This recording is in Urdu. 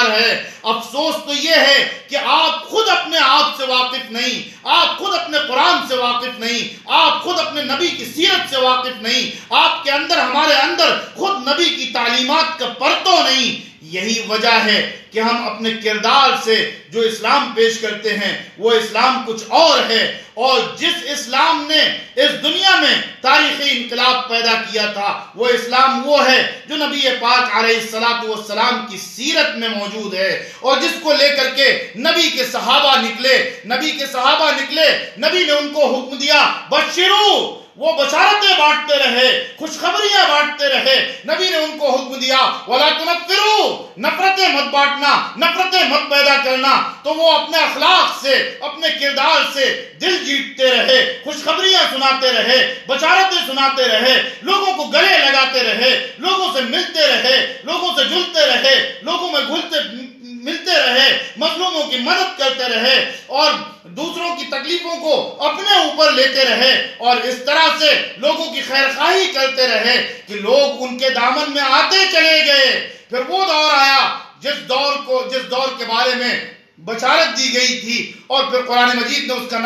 تیار ہے۔ افسوس تو یہ ہے کہ آپ خود اپنے آپ سے واقف نہیں، آپ خود اپنے قرآن سے واقف نہیں، آپ خود اپنے نبی کی سیرت سے واقف نہیں، آپ کے اندر ہمارے اندر خود نبی کی تعلیمات کا پرتو نہیں۔ یہی وجہ ہے کہ ہم اپنے کردار سے جو اسلام پیش کرتے ہیں وہ اسلام کچھ اور ہے، اور جس اسلام نے اس دنیا میں تاریخی انقلاب پیدا کیا تھا وہ اسلام وہ ہے جو نبی پاک علیہ السلام کی سیرت میں موجود ہے، اور جس کو لے کر کے نبی کے صحابہ نکلے، نبی نے ان کو حکم دیا بشرو، وہ بشارتیں بانٹتے رہے، خوشخبریاں بانٹتے رہے۔ نبی نے ان کو حکم دیا وَلَا تُنَفِّرُوا، نفرتیں مت بانٹنا، نفرتیں مت پیدا کرنا۔ تو وہ اپنے اخلاق سے، اپنے کردار سے دل جیتتے رہے، خوشخبریاں سناتے رہے، بشارتیں سناتے رہے، لوگوں کو گلے لگاتے رہے، لوگوں سے ملتے رہے، لوگوں سے جلتے رہے، لوگوں میں ملتے رہے، مظلوموں کی مدد کرتے رہے، اور دوسروں کی تکلیفوں کو اپنے اوپر لیتے رہے، اور اس طرح سے لوگوں کی خیرخواہی کرتے رہے کہ لوگ ان کے دامن میں آتے چلے گئے۔ پھر وہ دور آیا جس دور کے بارے میں بشارت دی گئی تھی، اور پھر قرآن مجید نے اس کا